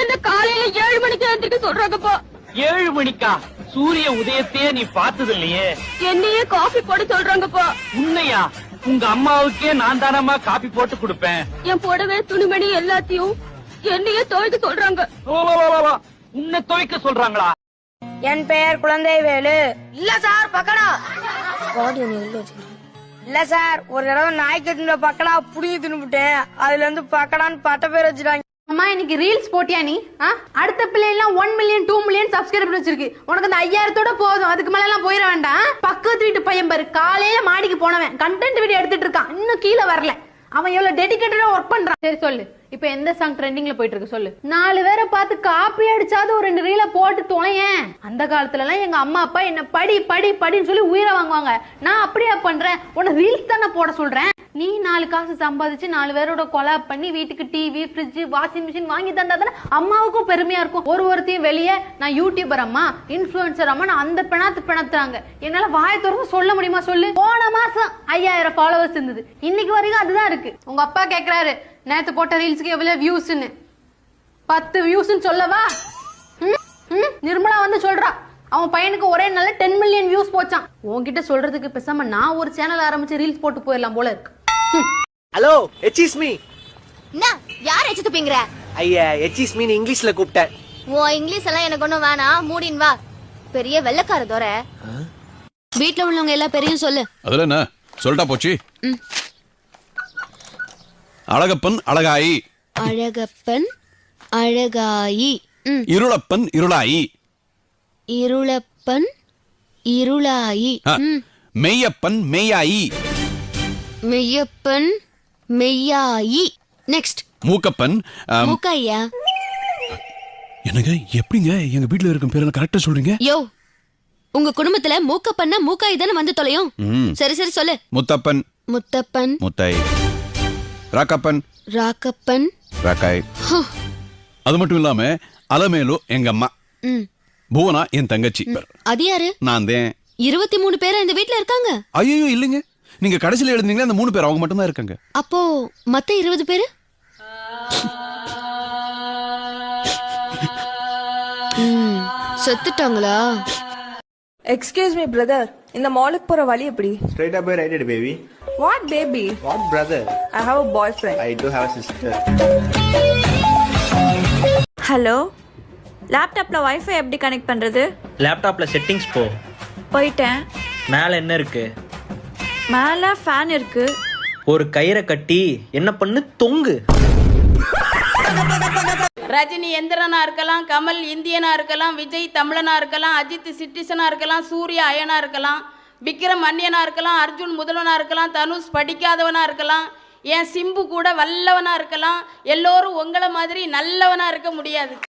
என்ன காலையில 7 மணிக்கு எந்திரிக்க சொல்றாங்கப்பா. 7 மணிக்கா? சூரிய உதயத்தையே நீ பார்த்தது இல்லையே. என்னையே காஃபி போட சொல்றாங்கப்பா. உன்னையா? உங்க அம்மாவுக்கே நான் தானம்மா காபி போட்டு கொடுப்பேன். என் புடவை துணிமணி எல்லாத்தையும் என்னையே துவைக்க சொல்றாங்க. உன்னை துவைக்க சொல்றாங்களா? என் பெயர் குழந்தை வேலு. இல்ல சார் பக்கடா. இல்ல சார், ஒரு தடவை நாய்க்கட்டில பக்கடா புடிங்கி தின்னுபிட்டேன். அதுல இருந்து பக்கடான்னு பட்ட பேர் வச்சுட்டாங்க. அம்மா இன்னைக்கு ரீல்ஸ் போட்டியா நீ? அடுத்த பிள்ளை எல்லாம் 1 மில்லியன் 2 மில்லியன் சப்ஸ்கிரைபர் வச்சிருக்கு. உனக்கு அந்த 5000 போதும், அதுக்கு மேல எல்லாம் போயிட வேண்டாம். பக்கத்து வீட்டு பையன் பாரு, காலையில மாடிக்கு போனவன் கண்டென்ட் வீடியோ எடுத்துட்டு இருக்கான், இன்னும் கீழே வரல. அவன் எவ்வளவு டெடிகேட்டடா ஒர்க் பண்றான். சரி சொல்லு, இப்ப எந்த சாங் ட்ரெண்டிங்ல போயிட்டு இருக்கு சொல்லு. 4 பேரை பார்த்து காப்பி அடிச்சாது ஒரு 2 ரீல போட்டு தொலையேன். அந்த காலத்துல எல்லாம் எங்க அம்மா அப்பா என்ன படி படி படின்னு சொல்லி உயிரை வாங்குவாங்க. நான் அப்படியா பண்றேன்? உன்னை ரீல்ஸ் தானே போட சொல்றேன். நீ 4 காசு சம்பாதிச்சு 4 பேரோட கொலாப் பண்ணி வீட்டுக்கு டிவி, ஃப்ரிட்ஜ், வாஷிங் மிஷின் வாங்கி தந்தா தானே அம்மாவுக்கும் பெருமையா இருக்கும். ஒருத்தையும் வெளியே நான் யூடியூபர் அம்மா, இன்ஃபுளுசர் அம்மா, நான் அந்த பிணத்துறாங்க. என்னால வாய திறந்து சொல்ல முடியுமா சொல்லு? போன மாசம் 5000 ஃபாலோவர்ஸ் இருந்தது, இன்னைக்கு வரைக்கும் அதுதான் இருக்கு. உங்க அப்பா கேக்குறாரு, நேத்து போட்ட ரீல்ஸ்க்கு எவ்வளவு வியூஸ்ன்னு. 10 வியூஸ்ன்னு சொல்லவா? நிர்மலா வந்து சொல்றா அவன் பையனுக்கு ஒரே நாள்ல 10 மில்லியன் வியூஸ் போச்சான். உன்கிட்ட சொல்றதுக்கு பேசாம நான் ஒரு சேனல் ஆரம்பிச்சு ரீல்ஸ் போட்டு போயிடலாம் போல இருக்கு. ஹலோ, எச்சிஸ் மீ. என்ன யார் எச்சு துப்பிங்கற? ஐயா, எச்சிஸ் மீ இங்கிலீஷ்ல கூப்பிட்டேன். ஓ இங்கிலீஷ் எல்லாம் எனக்கு ஒண்ணும் வேணாம், மூடின் வா. பெரிய வெள்ளக்கார தோர. வீட்ல உள்ளவங்க எல்லா பேரையும் சொல்லு. அதுல என்ன சொல்லிட்டா போச்சு. அழகப்பன் அழகாயி. அழகப்பன் அழகாயி. இருளப்பன் இருளாயி. இருளப்பன் இருளாயி. மெய்யப்பன் மெய்யாயி. மெய்யப்பன் மெய்யாயி. நெக்ஸ்ட் மூக்கப்பன் மூக்கையா. என்னங்க எப்படிங்க எங்க வீட்ல இருக்கும் பேரெல்லாம் கரெக்டா சொல்றீங்க? யோ, உங்க குடும்பத்துல மூக்கப்பன்னா மூக்காய் தானே வந்து தொலையும். சரி சரி சொல்லு. முத்தப்பன் முத்தப்பன் முத்தாய். ராக்கப்பன் ராக்கப்பன் ராக்காய். அது மட்டும் இல்லாம அலமேலு எங்க அம்மா, புவனா என் தங்கச்சி. அது யாரு? நான் தான். 23 பேர் இந்த வீட்ல இருக்காங்க. ஐயோ இல்லைங்க, நீங்க கடைசியில எழுதுனீங்களா அந்த 3 பேர், அவங்க மட்டும் தான் இருக்காங்க. அப்போ மத்த 20 பேரு செத்துட்டாங்களா? Excuse me brother, இந்த மாலுக்கு போற வழி எப்படி? Straight up right it baby. What baby? What brother? I have a boyfriend. I do have a sister. Hello. லேப்டாப்ல வைஃபை எப்படி கனெக்ட் பண்றது? லேப்டாப்ல செட்டிங்ஸ் போ. போயிட்டேன். மேல என்ன இருக்கு? மேல ஃபேன் இருக்கு. ஒரு கயிறை கட்டி என்ன பண்ணு தொங்கு. ரஜினி எந்திரனா இருக்கலாம், கமல் இந்தியனா இருக்கலாம், விஜய் தமிழனா இருக்கலாம், அஜித் சிட்டிசனா இருக்கலாம், சூர்யா அயனா இருக்கலாம், விக்ரம் அந்நியனா இருக்கலாம், அர்ஜுன் முதல்வனா இருக்கலாம், தனுஷ் படிக்காதவனா இருக்கலாம், என் சிம்பு கூட வல்லவனா இருக்கலாம். எல்லோரும் உங்களை மாதிரி நல்லவனா இருக்க முடியாது.